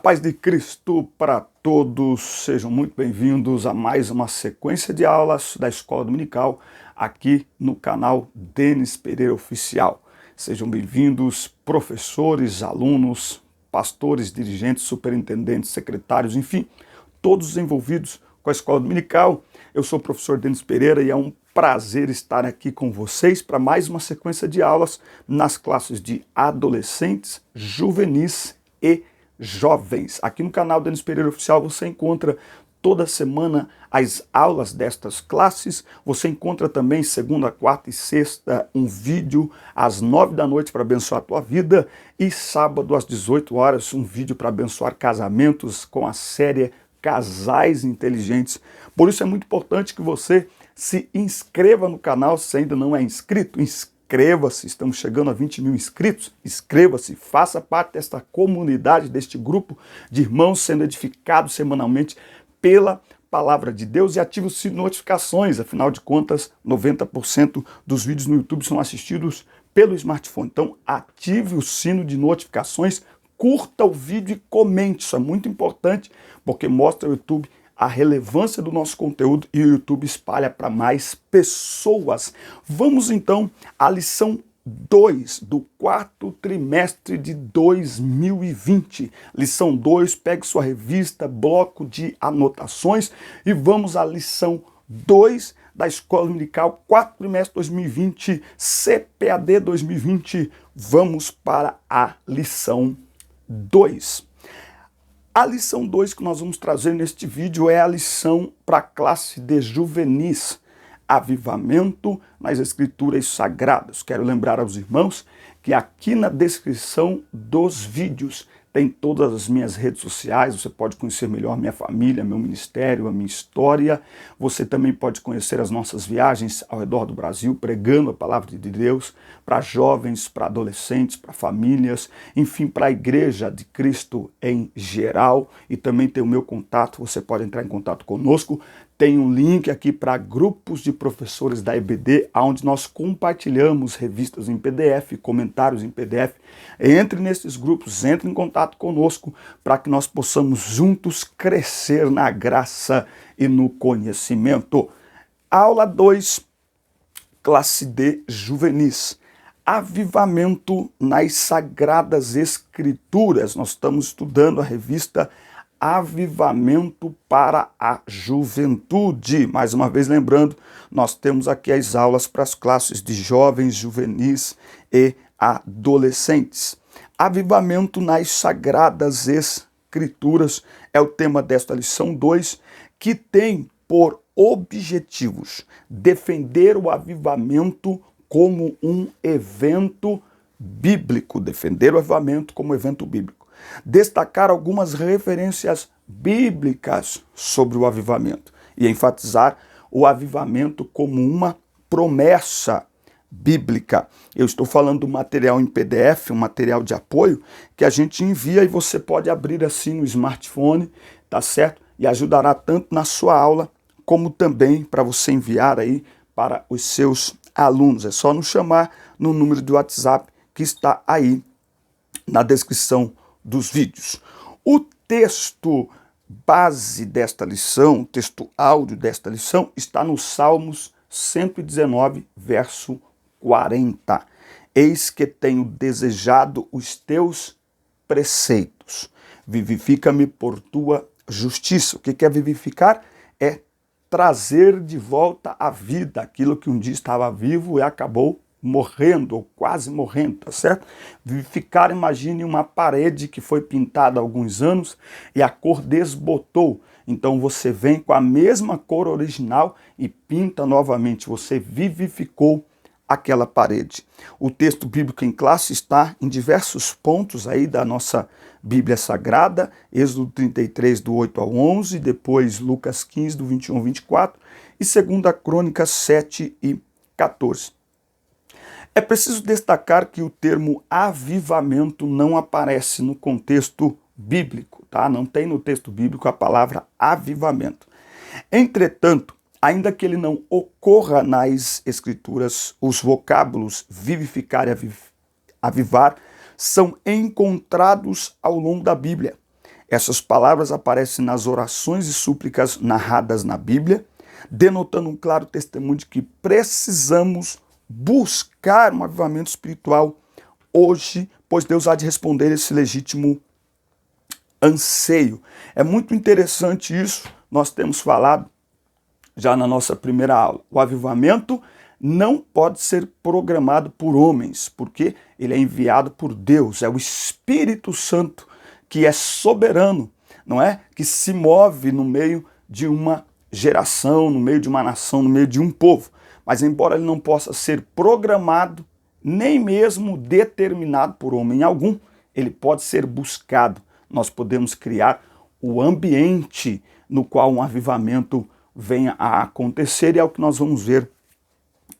paz de Cristo para todos, sejam muito bem-vindos a mais uma sequência de aulas da Escola Dominical aqui no canal Denis Pereira Oficial. Sejam bem-vindos professores, alunos, pastores, dirigentes, superintendentes, secretários, enfim, todos envolvidos com a Escola Dominical. Eu sou o professor Denis Pereira e é um prazer estar aqui com vocês para mais uma sequência de aulas nas classes de adolescentes, juvenis e jovens. Aqui no canal Denis Pereira Oficial você encontra toda semana as aulas destas classes. Você encontra também segunda, quarta e sexta um vídeo às 9 da noite para abençoar a tua vida e sábado às 18 horas um vídeo para abençoar casamentos com a série Casais Inteligentes. Por isso é muito importante que você se inscreva no canal se ainda não é inscrito. Inscreva-se, estamos chegando a 20 mil inscritos, inscreva-se, faça parte desta comunidade, deste grupo de irmãos sendo edificados semanalmente pela palavra de Deus e ative o sino de notificações, afinal de contas, 90% dos vídeos no YouTube são assistidos pelo smartphone. Então, ative o sino de notificações, curta o vídeo e comente, isso é muito importante, porque mostra ao YouTube a relevância do nosso conteúdo e o YouTube espalha para mais pessoas. Vamos então à lição 2 do quarto trimestre de 2020. Lição 2, pegue sua revista, bloco de anotações e vamos à lição 2 da Escola Dominical, quarto trimestre 2020, CPAD 2020. Vamos para a lição 2. A lição 2 que nós vamos trazer neste vídeo é a lição para a classe de juvenis, avivamento nas escrituras sagradas. Quero lembrar aos irmãos que aqui na descrição dos vídeos tem todas as minhas redes sociais, você pode conhecer melhor minha família, meu ministério, a minha história. Você também pode conhecer as nossas viagens ao redor do Brasil, pregando a palavra de Deus para jovens, para adolescentes, para famílias, enfim, para a igreja de Cristo em geral. E também tem o meu contato, você pode entrar em contato conosco. Tem um link aqui para grupos de professores da EBD, onde nós compartilhamos revistas em PDF, comentários em PDF. Entre nesses grupos, entre em contato conosco para que nós possamos juntos crescer na graça e no conhecimento. Aula 2, classe D juvenis. Avivamento nas Sagradas Escrituras. Nós estamos estudando a revista Avivamento para a Juventude. Mais uma vez lembrando, nós temos aqui as aulas para as classes de jovens, juvenis e adolescentes. Avivamento nas Sagradas Escrituras é o tema desta lição 2, que tem por objetivos defender o avivamento como um evento bíblico, defender o avivamento como evento bíblico. Destacar algumas referências bíblicas sobre o avivamento e enfatizar o avivamento como uma promessa bíblica. Eu estou falando do material em PDF, um material de apoio que a gente envia e você pode abrir assim no smartphone, tá certo? E ajudará tanto na sua aula como também para você enviar aí para os seus alunos. É só nos chamar no número de WhatsApp que está aí na descrição dos vídeos. O texto base desta lição, o texto áudio desta lição, está no Salmos 119, verso 40. Eis que tenho desejado os teus preceitos, vivifica-me por tua justiça. O que é vivificar? É trazer de volta à vida aquilo que um dia estava vivo e acabou morrendo, ou quase morrendo, tá certo? Vivificar, imagine uma parede que foi pintada há alguns anos e a cor desbotou. Então você vem com a mesma cor original e pinta novamente. Você vivificou aquela parede. O texto bíblico em classe está em diversos pontos aí da nossa Bíblia Sagrada, Êxodo 33, do 8 ao 11, depois Lucas 15, do 21 ao 24, e 2 Crônicas 7 e 14. É preciso destacar que o termo avivamento não aparece no contexto bíblico, tá? Não tem no texto bíblico a palavra avivamento. Entretanto, ainda que ele não ocorra nas escrituras, os vocábulos vivificar e avivar são encontrados ao longo da Bíblia. Essas palavras aparecem nas orações e súplicas narradas na Bíblia, denotando um claro testemunho de que precisamos buscar um avivamento espiritual hoje, pois Deus há de responder esse legítimo anseio. É muito interessante isso, nós temos falado já na nossa primeira aula. O avivamento não pode ser programado por homens, porque ele é enviado por Deus, é o Espírito Santo que é soberano, não é? Que se move no meio de uma geração, no meio de uma nação, no meio de um povo. Mas embora ele não possa ser programado, nem mesmo determinado por homem algum, ele pode ser buscado. Nós podemos criar o ambiente no qual um avivamento venha a acontecer, e é o que nós vamos ver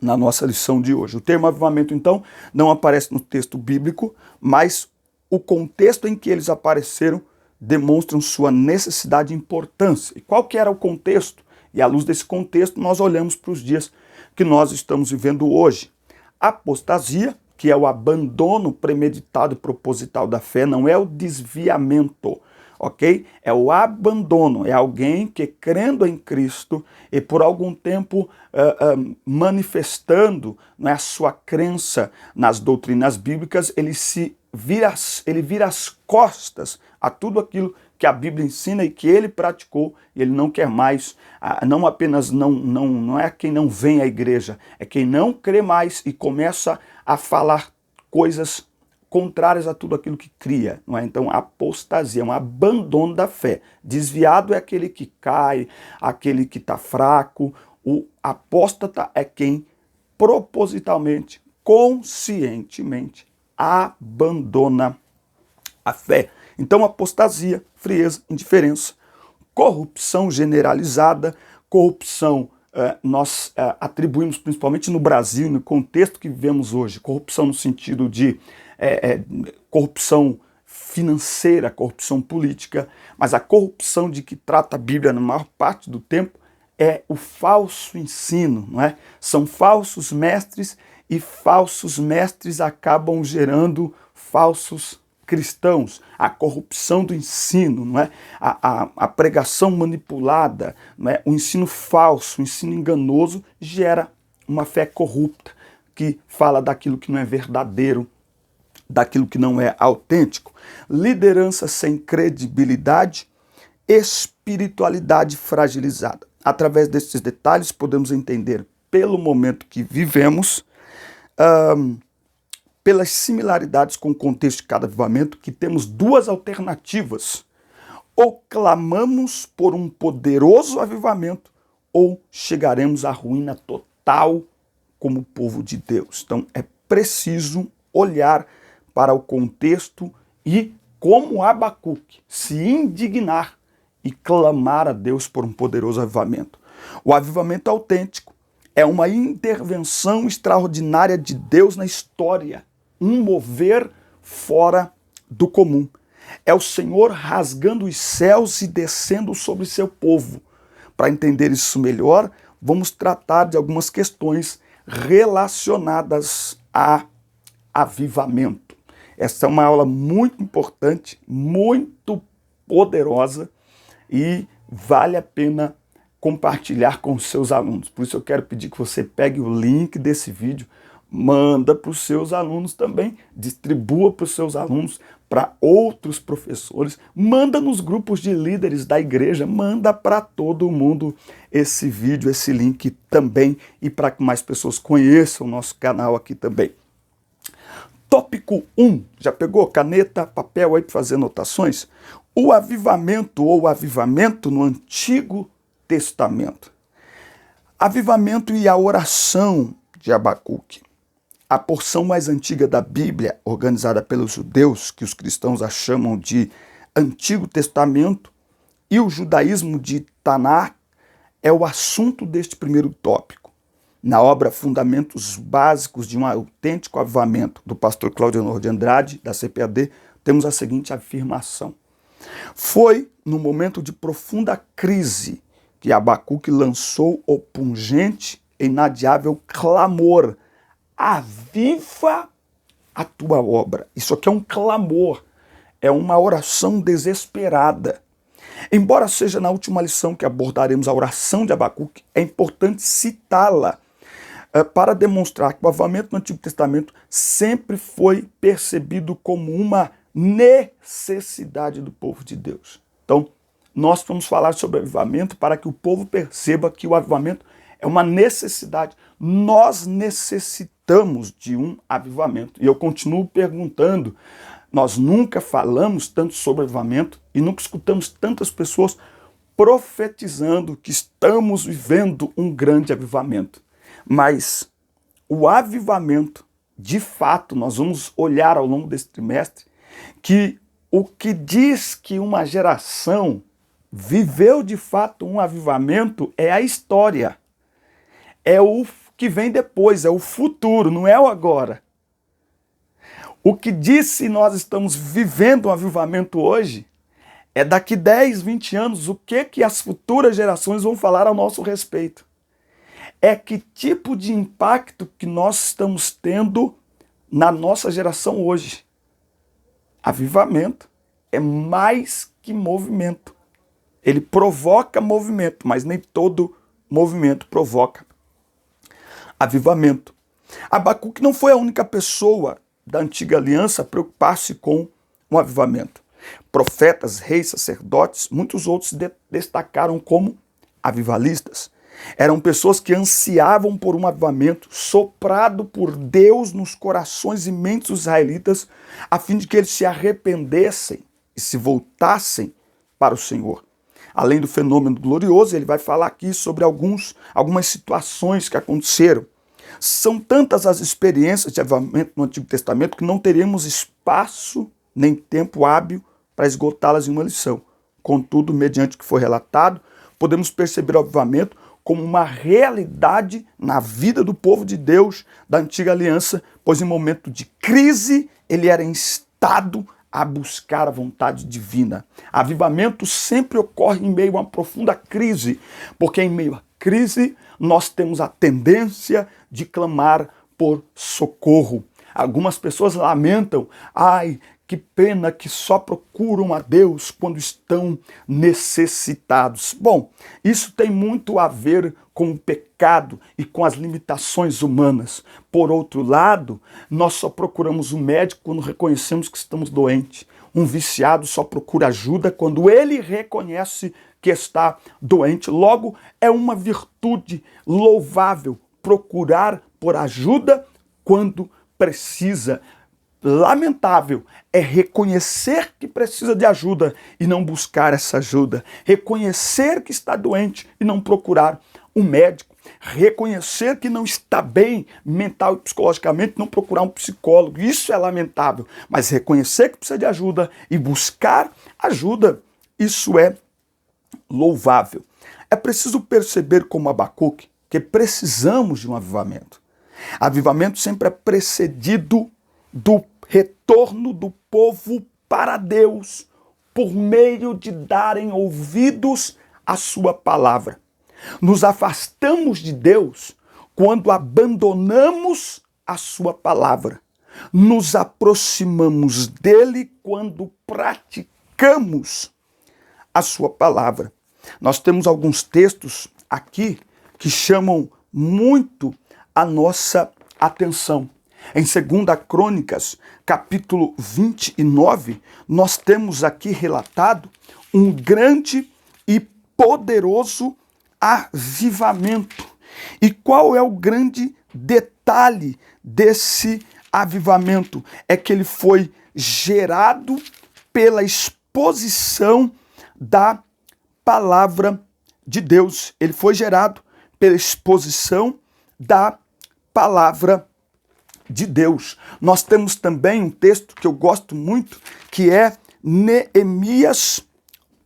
na nossa lição de hoje. O termo avivamento, então, não aparece no texto bíblico, mas o contexto em que eles apareceram demonstram sua necessidade e importância. E qual que era o contexto? E à luz desse contexto, nós olhamos para os dias que nós estamos vivendo hoje. Apostasia, que é o abandono premeditado e proposital da fé, não é o desviamento, ok? É o abandono, é alguém que, crendo em Cristo e por algum tempo manifestando, não é, a sua crença nas doutrinas bíblicas, ele vira as costas a tudo aquilo que a Bíblia ensina e que ele praticou, e ele não quer mais, não apenas não é quem não vem à igreja, é quem não crê mais e começa a falar coisas contrárias a tudo aquilo que cria, não é? Então, apostasia, um abandono da fé. Desviado é aquele que cai, aquele que está fraco. O apóstata é quem propositalmente, conscientemente abandona a fé. Então, apostasia, frieza, indiferença, corrupção generalizada, corrupção nós atribuímos principalmente no Brasil, no contexto que vivemos hoje, corrupção no sentido de corrupção financeira, corrupção política, mas a corrupção de que trata a Bíblia na maior parte do tempo é o falso ensino, não é? São falsos mestres e falsos mestres acabam gerando falsos cristãos, a corrupção do ensino, não é? A pregação manipulada, não é? O ensino falso, o ensino enganoso gera uma fé corrupta que fala daquilo que não é verdadeiro, daquilo que não é autêntico. Liderança sem credibilidade, espiritualidade fragilizada. Através desses detalhes podemos entender, pelo momento que vivemos, pelas similaridades com o contexto de cada avivamento, que temos duas alternativas. Ou clamamos por um poderoso avivamento, ou chegaremos à ruína total como povo de Deus. Então é preciso olhar para o contexto e, como Abacuque, se indignar e clamar a Deus por um poderoso avivamento. O avivamento autêntico é uma intervenção extraordinária de Deus na história, um mover fora do comum. É o Senhor rasgando os céus e descendo sobre seu povo. Para entender isso melhor, vamos tratar de algumas questões relacionadas a avivamento. Essa é uma aula muito importante, muito poderosa e vale a pena compartilhar com os seus alunos. Por isso eu quero pedir que você pegue o link desse vídeo, manda para os seus alunos também, distribua para os seus alunos, para outros professores, manda nos grupos de líderes da igreja, manda para todo mundo esse vídeo, esse link também, e para que mais pessoas conheçam o nosso canal aqui também. Tópico 1, já pegou caneta, papel aí para fazer anotações? O avivamento ou avivamento no Antigo Testamento. Avivamento e a oração de Abacuque. A porção mais antiga da Bíblia, organizada pelos judeus, que os cristãos a chamam de Antigo Testamento, e o judaísmo de Tanakh, é o assunto deste primeiro tópico. Na obra Fundamentos Básicos de um Autêntico Avivamento, do pastor Cláudio Honor de Andrade, da CPAD, temos a seguinte afirmação. Foi no momento de profunda crise que Abacuque lançou o pungente e inadiável clamor: aviva a tua obra. Isso aqui é um clamor, é uma oração desesperada. Embora seja na última lição que abordaremos a oração de Abacuque, é importante citá-la para demonstrar que o avivamento no Antigo Testamento sempre foi percebido como uma necessidade do povo de Deus. Então, nós vamos falar sobre avivamento para que o povo perceba que o avivamento é uma necessidade. Nós necessitamos de um avivamento. E eu continuo perguntando, nós nunca falamos tanto sobre avivamento e nunca escutamos tantas pessoas profetizando que estamos vivendo um grande avivamento. Mas o avivamento, de fato, nós vamos olhar ao longo desse trimestre que o que diz que uma geração viveu de fato um avivamento é a história. É o que vem depois, é o futuro, não é o agora. O que diz se nós estamos vivendo um avivamento hoje é daqui 10, 20 anos o que as futuras gerações vão falar ao nosso respeito. É que tipo de impacto que nós estamos tendo na nossa geração hoje. Avivamento é mais que movimento. Ele provoca movimento, mas nem todo movimento provoca avivamento. Abacuque não foi a única pessoa da antiga aliança a preocupar-se com o avivamento. Profetas, reis, sacerdotes, muitos outros destacaram como avivalistas. Eram pessoas que ansiavam por um avivamento soprado por Deus nos corações e mentes dos israelitas, a fim de que eles se arrependessem e se voltassem para o Senhor. Além do fenômeno glorioso, ele vai falar aqui sobre algumas situações que aconteceram. São tantas as experiências de avivamento no Antigo Testamento que não teríamos espaço nem tempo hábil para esgotá-las em uma lição. Contudo, mediante o que foi relatado, podemos perceber o avivamento como uma realidade na vida do povo de Deus da antiga aliança, pois em momento de crise ele era instado a buscar a vontade divina. Avivamento sempre ocorre em meio a uma profunda crise, porque em meio à crise nós temos a tendência de clamar por socorro. Algumas pessoas lamentam, ai, que pena que só procuram a Deus quando estão necessitados. Bom, isso tem muito a ver com o pecado e com as limitações humanas. Por outro lado, nós só procuramos um médico quando reconhecemos que estamos doentes. Um viciado só procura ajuda quando ele reconhece que está doente. Logo, é uma virtude louvável procurar por ajuda quando precisa. Lamentável é reconhecer que precisa de ajuda e não buscar essa ajuda. Reconhecer que está doente e não procurar um médico. Reconhecer que não está bem mental e psicologicamente e não procurar um psicólogo. Isso é lamentável. Mas reconhecer que precisa de ajuda e buscar ajuda, isso é louvável. É preciso perceber como Abacuque que precisamos de um avivamento. Avivamento sempre é precedido do retorno do povo para Deus por meio de darem ouvidos à sua palavra. Nos afastamos de Deus quando abandonamos a sua palavra. Nos aproximamos dele quando praticamos a sua palavra. Nós temos alguns textos aqui que chamam muito a nossa atenção. Em 2 Crônicas, capítulo 29, nós temos aqui relatado um grande e poderoso avivamento. E qual é o grande detalhe desse avivamento? É que ele foi gerado pela exposição da palavra de Deus. Ele foi gerado pela exposição da palavra de Deus. Nós temos também um texto que eu gosto muito, que é Neemias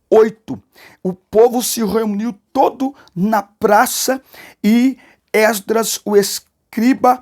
8. O povo se reuniu todo na praça e Esdras, o escriba,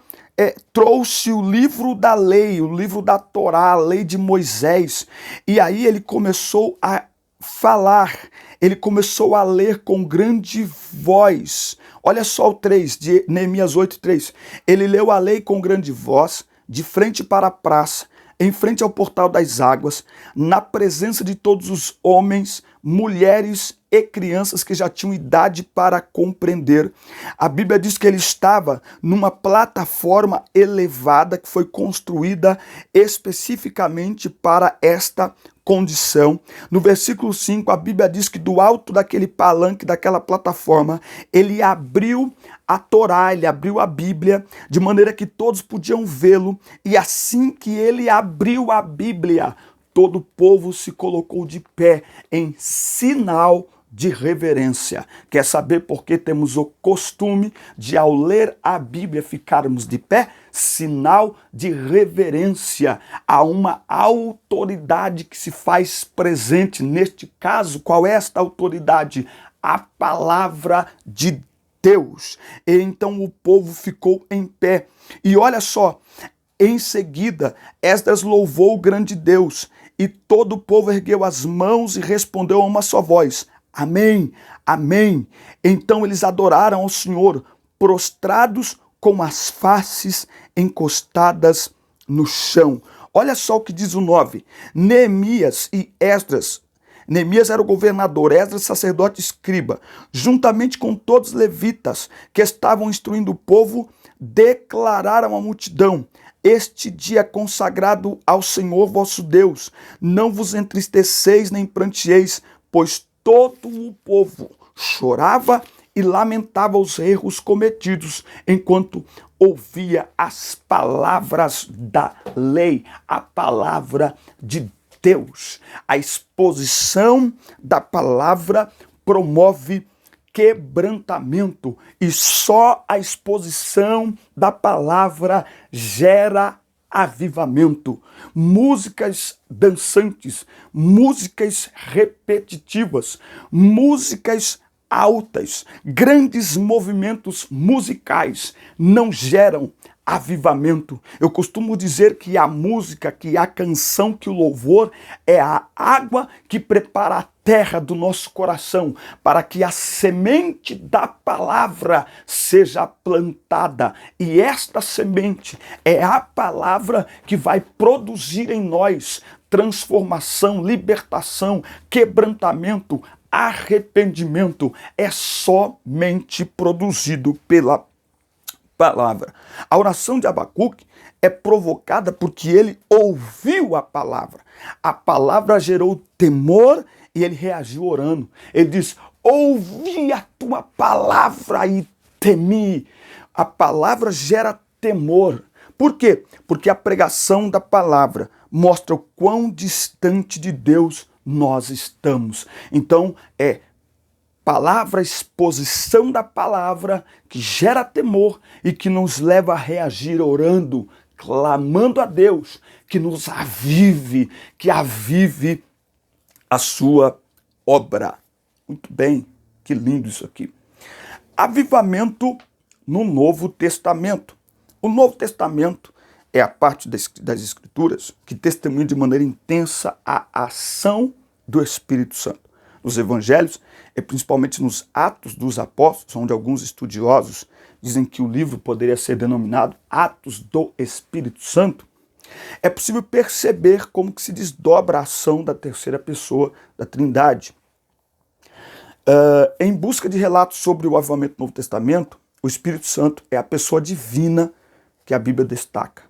trouxe o livro da lei, o livro da Torá, a lei de Moisés. E aí ele começou a falar, ele começou a ler com grande voz. Olha só o 3 de Neemias 8:3. Ele leu a lei com grande voz, de frente para a praça. em frente ao portal das águas, na presença de todos os homens, mulheres e crianças que já tinham idade para compreender. A Bíblia diz que ele estava numa plataforma elevada que foi construída especificamente para esta condição. No versículo 5, a Bíblia diz que do alto daquele palanque, daquela plataforma, ele abriu a Torá, ele abriu a Bíblia, de maneira que todos podiam vê-lo, e assim que ele abriu a Bíblia, todo o povo se colocou de pé em sinal de reverência. Quer saber por que temos o costume de, ao ler a Bíblia, ficarmos de pé? Sinal de reverência a uma autoridade que se faz presente. Neste caso, qual é esta autoridade? A palavra de Deus. E então o povo ficou em pé. E olha só, em seguida, Esdras louvou o grande Deus, e todo o povo ergueu as mãos e respondeu a uma só voz: Amém, amém. Então eles adoraram ao Senhor, prostrados com as faces encostadas no chão. Olha só o que diz o 9. Neemias e Esdras. Neemias era o governador, Esdras sacerdote e escriba, juntamente com todos os levitas que estavam instruindo o povo, declararam à multidão: Este dia é consagrado ao Senhor vosso Deus. Não vos entristeceis nem pranteeis, pois todo o povo chorava e lamentava os erros cometidos, enquanto ouvia as palavras da lei, a palavra de Deus. A exposição da palavra promove quebrantamento, e só a exposição da palavra gera avivamento. Músicas dançantes, músicas repetitivas, músicas altas, grandes movimentos musicais não geram avivamento. Eu costumo dizer que a música, que a canção, que o louvor é a água que prepara a terra do nosso coração para que a semente da palavra seja plantada. E esta semente é a palavra que vai produzir em nós transformação, libertação, quebrantamento, arrependimento. É somente produzido pela palavra. A oração de Abacuque é provocada porque ele ouviu a palavra. A palavra gerou temor e ele reagiu orando. Ele diz: ouvi a tua palavra e temi. A palavra gera temor. Por quê? Porque a pregação da palavra mostra o quão distante de Deus nós estamos. Então, palavra, exposição da palavra que gera temor e que nos leva a reagir orando, clamando a Deus que nos avive, que avive a sua obra. Muito bem, que lindo isso aqui. Avivamento no Novo Testamento. O Novo Testamento é a parte das Escrituras que testemunha de maneira intensa a ação do Espírito Santo. Nos Evangelhos, e principalmente nos Atos dos Apóstolos, onde alguns estudiosos dizem que o livro poderia ser denominado Atos do Espírito Santo, é possível perceber como que se desdobra a ação da terceira pessoa da Trindade. Em busca de relatos sobre o avivamento do Novo Testamento, o Espírito Santo é a pessoa divina que a Bíblia destaca.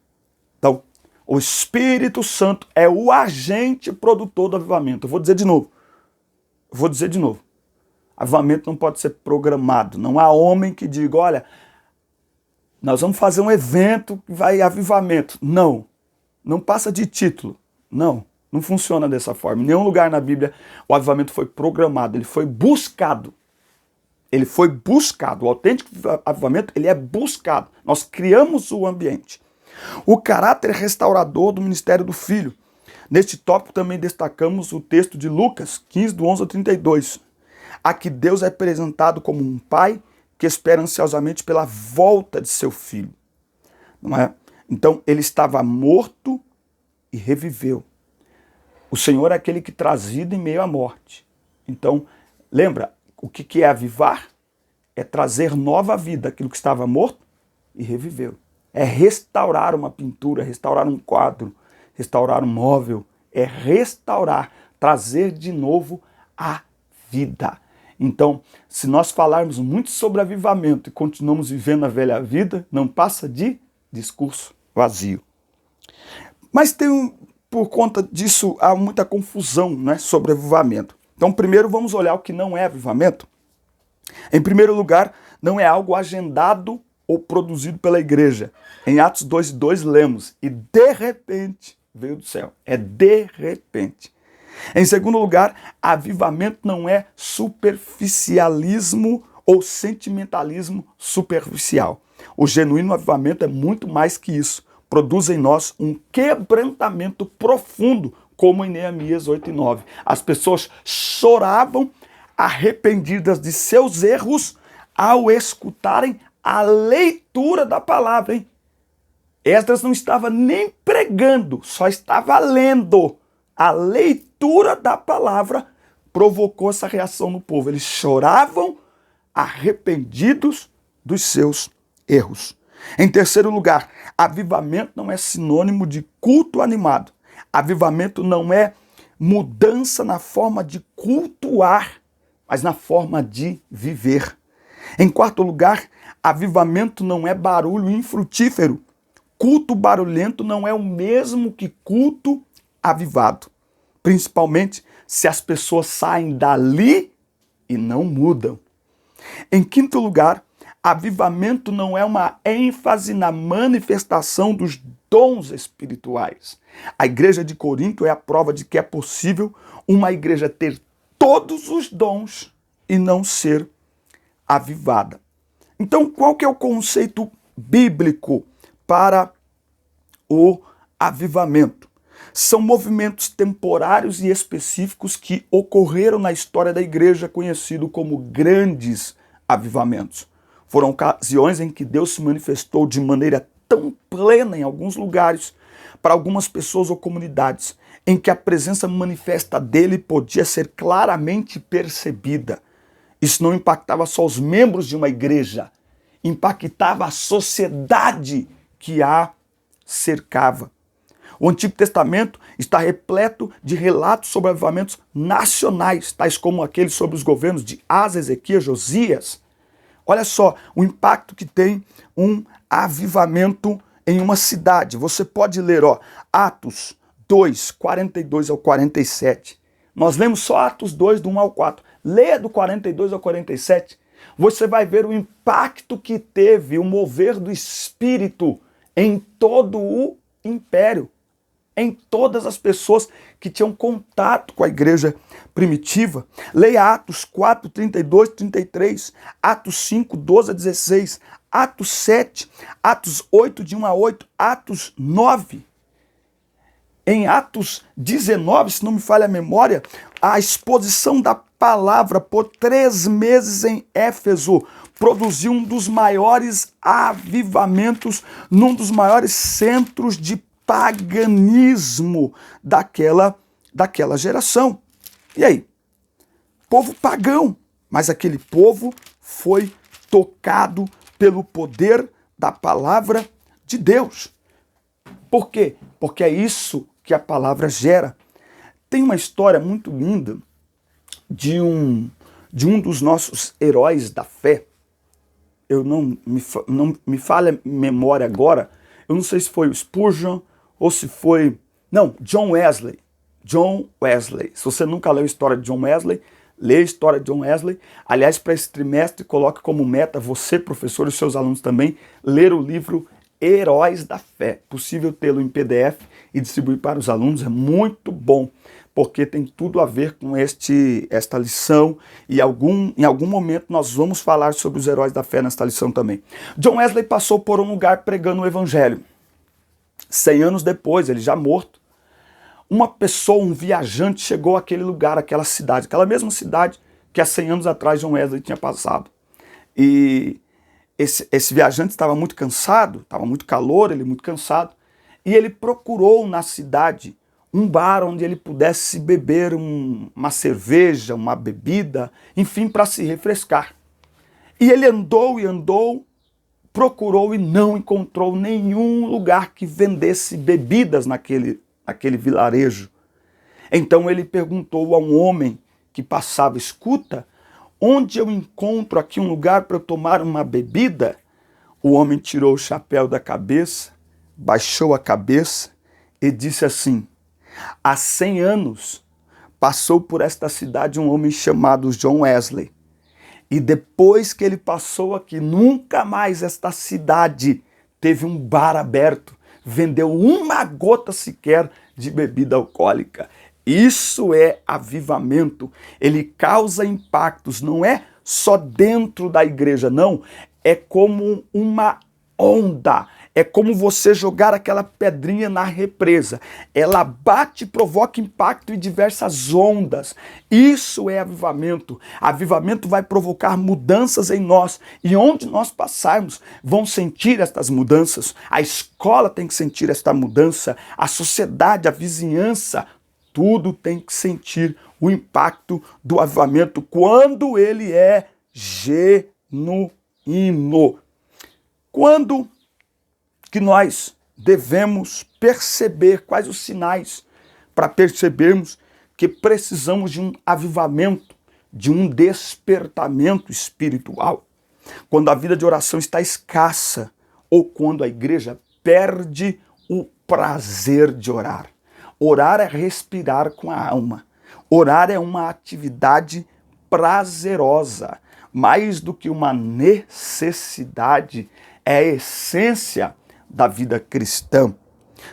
Então, o Espírito Santo é o agente produtor do avivamento. Eu vou dizer de novo. Avivamento não pode ser programado. Não há homem que diga: olha, nós vamos fazer um evento que vai avivamento. Não. Não passa de título. Não funciona dessa forma. Em nenhum lugar na Bíblia o avivamento foi programado. Ele foi buscado. Ele foi buscado. O autêntico avivamento, ele é buscado. Nós criamos o ambiente. O caráter restaurador do ministério do Filho. Neste tópico também destacamos o texto de Lucas 15, do 11 ao 32. Aqui Deus é apresentado como um pai que espera ansiosamente pela volta de seu filho. Não é? Então, ele estava morto e reviveu. O Senhor é aquele que traz vida em meio à morte. Então, lembra, o que é avivar? É trazer nova vida, aquilo que estava morto e reviveu. É restaurar uma pintura, restaurar um quadro Restaurar um móvel é restaurar, trazer de novo a vida. Então, se nós falarmos muito sobre avivamento e continuamos vivendo a velha vida, não passa de discurso vazio. Mas por conta disso, há muita confusão, né, sobre avivamento. Então, primeiro vamos olhar o que não é avivamento. Em primeiro lugar, não é algo agendado ou produzido pela igreja. Em Atos 2:2 lemos, e de repente veio do céu. É de repente. Em segundo lugar, avivamento não é superficialismo ou sentimentalismo superficial. O genuíno avivamento é muito mais que isso. Produz em nós um quebrantamento profundo, como em Neemias 8:9. As pessoas choravam arrependidas de seus erros ao escutarem a leitura da palavra, hein? Esdras não estava nem pregando, só estava lendo. A leitura da palavra provocou essa reação no povo. Eles choravam arrependidos dos seus erros. Em terceiro lugar, avivamento não é sinônimo de culto animado. Avivamento não é mudança na forma de cultuar, mas na forma de viver. Em quarto lugar, avivamento não é barulho infrutífero. Culto barulhento não é o mesmo que culto avivado. Principalmente se as pessoas saem dali e não mudam. Em quinto lugar, avivamento não é uma ênfase na manifestação dos dons espirituais. A igreja de Corinto é a prova de que é possível uma igreja ter todos os dons e não ser avivada. Então, qual que é o conceito bíblico para o avivamento? São movimentos temporários e específicos que ocorreram na história da igreja, conhecido como grandes avivamentos. Foram ocasiões em que Deus se manifestou de maneira tão plena em alguns lugares, para algumas pessoas ou comunidades, em que a presença manifesta dele podia ser claramente percebida. Isso não impactava só os membros de uma igreja, impactava a sociedade que a cercava. O Antigo Testamento está repleto de relatos sobre avivamentos nacionais, tais como aqueles sobre os governos de Asa, Ezequias, Josias. Olha só o impacto que tem um avivamento em uma cidade. Você pode ler, Atos 2, 42 ao 47. Nós lemos só Atos 2, do 1 ao 4. Leia do 42 ao 47. Você vai ver o impacto que teve o mover do Espírito em todo o império, em todas as pessoas que tinham contato com a igreja primitiva. Leia Atos 4, 32, 33, Atos 5, 12 a 16, Atos 7, Atos 8, de 1 a 8, Atos 9. Em Atos 19, se não me falha a memória, a exposição da palavra por 3 meses em Éfeso produziu um dos maiores avivamentos num dos maiores centros de paganismo daquela geração. E aí? Povo pagão, mas aquele povo foi tocado pelo poder da palavra de Deus. Por quê? Porque é isso que a palavra gera. Tem uma história muito linda de um dos nossos heróis da fé. Eu não me falha a memória agora. Eu não sei se foi o Spurgeon ou se foi... Não, John Wesley. John Wesley. Se você nunca leu a história de John Wesley, lê a história de John Wesley. Aliás, para esse trimestre, coloque como meta, você, professor, e os seus alunos também, ler o livro Heróis da Fé. Possível tê-lo em PDF e distribuir para os alunos. É muito bom, porque tem tudo a ver com esta lição. E em algum momento nós vamos falar sobre os heróis da fé nesta lição também. John Wesley passou por um lugar pregando o evangelho. 100 anos depois, ele já morto, uma pessoa, um viajante, chegou àquele lugar, àquela cidade, aquela mesma cidade que há 100 anos atrás John Wesley tinha passado. E esse viajante estava muito cansado, estava muito calor, ele muito cansado, e ele procurou na cidade um bar onde ele pudesse beber uma cerveja, uma bebida, enfim, para se refrescar. E ele andou e andou, procurou e não encontrou nenhum lugar que vendesse bebidas naquele naquele vilarejo. Então ele perguntou a um homem que passava: escuta, onde eu encontro aqui um lugar para eu tomar uma bebida? O homem tirou o chapéu da cabeça, baixou a cabeça e disse assim: há 100 anos passou por esta cidade um homem chamado John Wesley. E depois que ele passou aqui, nunca mais esta cidade teve um bar aberto, vendeu uma gota sequer de bebida alcoólica. Isso é avivamento. Ele causa impactos, não é só dentro da igreja, não. É como uma onda. É como você jogar aquela pedrinha na represa. Ela bate e provoca impacto em diversas ondas. Isso é avivamento. Avivamento vai provocar mudanças em nós. E onde nós passarmos, vão sentir estas mudanças. A escola tem que sentir esta mudança. A sociedade, a vizinhança, tudo tem que sentir o impacto do avivamento quando ele é genuíno. Quando que nós devemos perceber, quais os sinais para percebermos que precisamos de um avivamento, de um despertamento espiritual? Quando a vida de oração está escassa ou quando a igreja perde o prazer de orar. Orar é respirar com a alma. Orar é uma atividade prazerosa, mais do que uma necessidade, é a essência da vida cristã.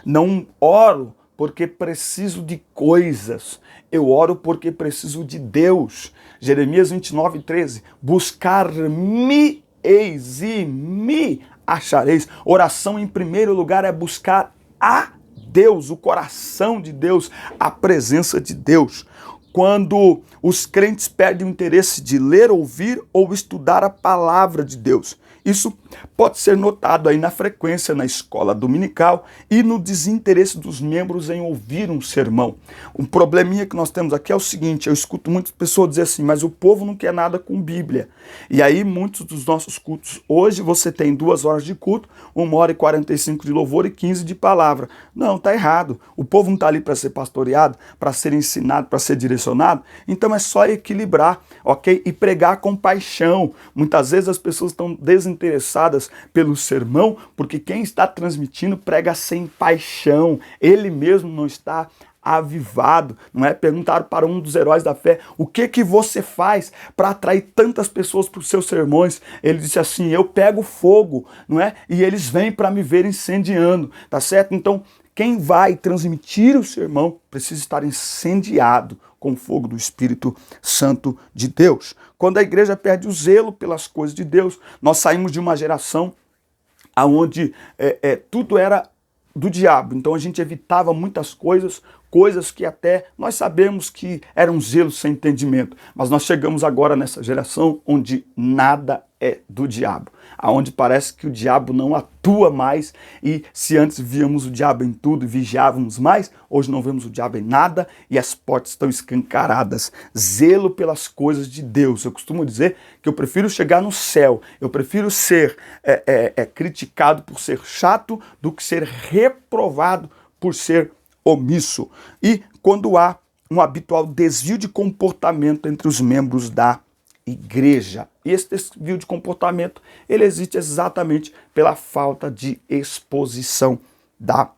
Não oro porque preciso de coisas, eu oro porque preciso de Deus. Jeremias 29:13, buscar-me-eis e me achareis. Oração em primeiro lugar é buscar a Deus, o coração de Deus, a presença de Deus. Quando os crentes perdem o interesse de ler, ouvir ou estudar a palavra de Deus. Isso pode ser notado aí na frequência na escola dominical e no desinteresse dos membros em ouvir um sermão. Um probleminha que nós temos aqui é o seguinte: eu escuto muitas pessoas dizer assim, mas o povo não quer nada com Bíblia. E aí muitos dos nossos cultos, hoje você tem 2 horas de culto, 1h45 de louvor e 15 de palavra. Não, tá errado. O povo não está ali para ser pastoreado, para ser ensinado, para ser direcionado. Então é só equilibrar, ok? E pregar com paixão. Muitas vezes as pessoas estão desinteressadas pelo sermão, porque quem está transmitindo prega sem paixão. Ele mesmo não está avivado, não é? Perguntaram para um dos heróis da fé: o que você faz para atrair tantas pessoas para os seus sermões? Ele disse assim: eu pego fogo, não é? E eles vêm para me ver incendiando, tá certo? Então, quem vai transmitir o sermão precisa estar incendiado com o fogo do Espírito Santo de Deus. Quando a igreja perde o zelo pelas coisas de Deus, nós saímos de uma geração onde tudo era do diabo. Então a gente evitava muitas coisas que até nós sabemos que eram zelos sem entendimento. Mas nós chegamos agora nessa geração onde nada é do diabo, aonde parece que o diabo não atua mais, e se antes víamos o diabo em tudo e vigiávamos mais, hoje não vemos o diabo em nada e as portas estão escancaradas. Zelo pelas coisas de Deus. Eu costumo dizer que eu prefiro chegar no céu, eu prefiro ser criticado por ser chato do que ser reprovado por ser omisso. E quando há um habitual desvio de comportamento entre os membros da igreja. E esse desvio de comportamento, ele existe exatamente pela falta de exposição da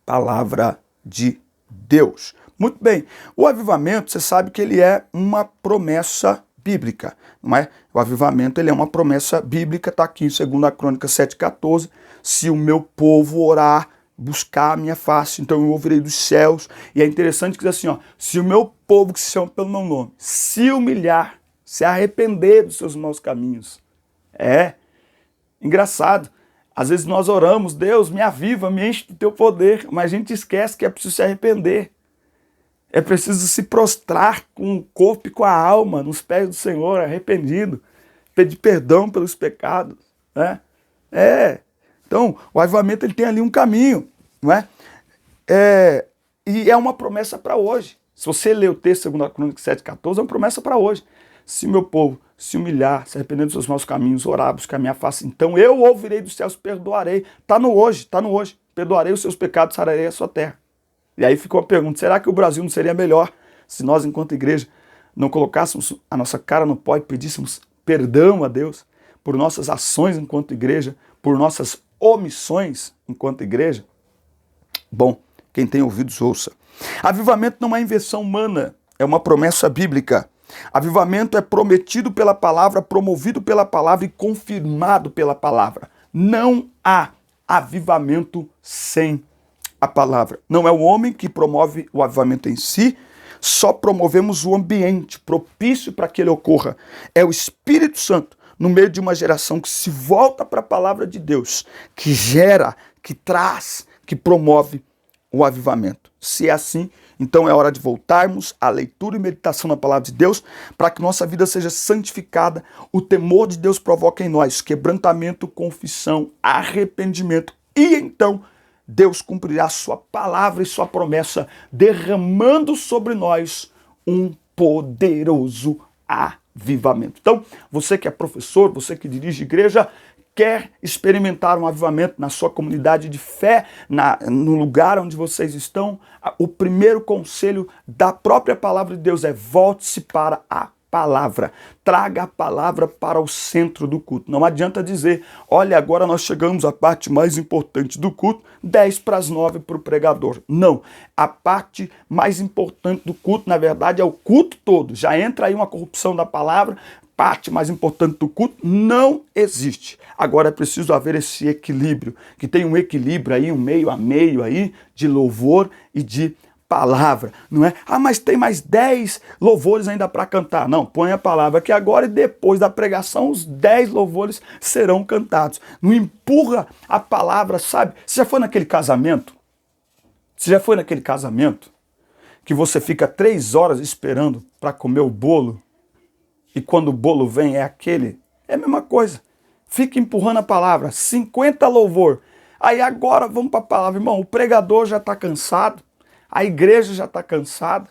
palavra de Deus. Muito bem, o avivamento, você sabe que ele é uma promessa bíblica, não é? O avivamento, ele é uma promessa bíblica, está aqui em 2 Crônicas 7,14, se o meu povo orar, buscar a minha face, então eu ouvirei dos céus. E é interessante que diz assim, ó, se o meu povo que se chama pelo meu nome, se humilhar, se arrepender dos seus maus caminhos. É engraçado. Às vezes nós oramos: Deus, me aviva, me enche do teu poder, mas a gente esquece que é preciso se arrepender. É preciso se prostrar com o corpo e com a alma nos pés do Senhor, arrependido, pedir perdão pelos pecados, né? Então, o avivamento, ele tem ali um caminho, não é? E é uma promessa para hoje. Se você ler o texto 2 Crônicas 7,14, é uma promessa para hoje. Se meu povo se humilhar, se arrepender dos seus maus caminhos, orar, buscar a minha face, então eu ouvirei dos céus, perdoarei. Está no hoje. Perdoarei os seus pecados, sararei a sua terra. E aí ficou a pergunta, será que o Brasil não seria melhor se nós, enquanto igreja, não colocássemos a nossa cara no pó e pedíssemos perdão a Deus por nossas ações enquanto igreja, por nossas omissões enquanto igreja? Bom, quem tem ouvidos ouça. Avivamento não é invenção humana, é uma promessa bíblica. Avivamento é prometido pela palavra, promovido pela palavra e confirmado pela palavra. Não há avivamento sem a palavra. Não é o homem que promove o avivamento em si, só promovemos o ambiente propício para que ele ocorra. É o Espírito Santo, no meio de uma geração que se volta para a palavra de Deus, que gera, que traz, que promove o avivamento. Se é assim, então é hora de voltarmos à leitura e meditação na palavra de Deus, para que nossa vida seja santificada, o temor de Deus provoque em nós quebrantamento, confissão, arrependimento, e então Deus cumprirá sua palavra e sua promessa, derramando sobre nós um poderoso avivamento. Então, você que é professor, você que dirige igreja, quer experimentar um avivamento na sua comunidade de fé, no lugar onde vocês estão, o primeiro conselho da própria palavra de Deus é: volte-se para a palavra. Traga a palavra para o centro do culto. Não adianta dizer, olha, agora nós chegamos à parte mais importante do culto, 8:50 para o pregador. Não. A parte mais importante do culto, na verdade, é o culto todo. Já entra aí uma corrupção da palavra. Parte mais importante do culto não existe. Agora é preciso haver esse equilíbrio, que tem um equilíbrio aí, um meio a meio aí, de louvor e de palavra, não é? Ah, mas tem mais 10 louvores ainda para cantar. Não, põe a palavra aqui agora e depois da pregação os 10 louvores serão cantados. Não empurra a palavra, sabe? Você já foi naquele casamento? Você já foi naquele casamento que você fica 3 horas esperando para comer o bolo? E quando o bolo vem é aquele, é a mesma coisa. Fica empurrando a palavra, 50 louvor. Aí agora vamos para a palavra, irmão, o pregador já está cansado, a igreja já está cansada,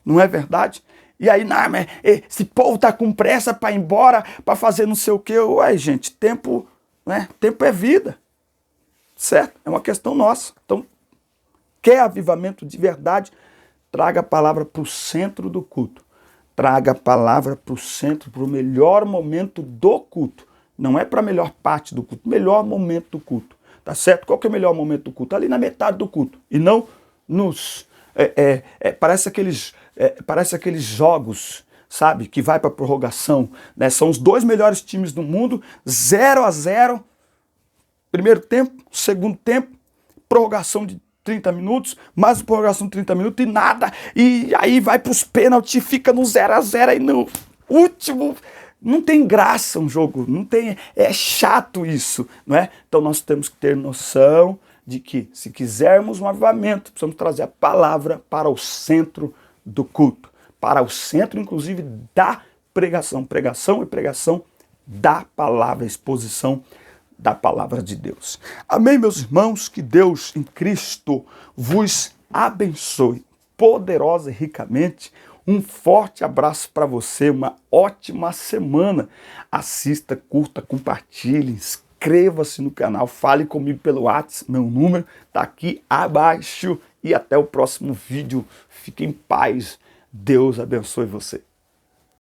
não é verdade? E aí, não, mas esse povo está com pressa para ir embora, para fazer não sei o quê. Ué, gente, tempo, né? Tempo é vida, certo? É uma questão nossa. Então, quer avivamento de verdade? Traga a palavra para o centro do culto. Traga a palavra para o centro, para o melhor momento do culto. Não é para a melhor parte do culto, melhor momento do culto. Tá certo? Qual que é o melhor momento do culto? Ali na metade do culto. E não nos... parece aqueles jogos, sabe? Que vai para a prorrogação. Né? São os 2 melhores times do mundo, 0-0. Primeiro tempo, segundo tempo, prorrogação de 30 minutos, mais prorrogação de 30 minutos e nada. E aí vai para os pênaltis e fica no 0-0 aí no último. Não tem graça um jogo, não tem, é chato isso, não é? Então nós temos que ter noção de que se quisermos um avivamento, precisamos trazer a palavra para o centro do culto, para o centro inclusive da pregação, pregação e pregação da palavra, exposição da palavra de Deus. Amém, meus irmãos? Que Deus em Cristo vos abençoe poderosa e ricamente. Um forte abraço para você, uma ótima semana. Assista, curta, compartilhe, inscreva-se no canal, fale comigo pelo WhatsApp, meu número está aqui abaixo e até o próximo vídeo. Fique em paz, Deus abençoe você.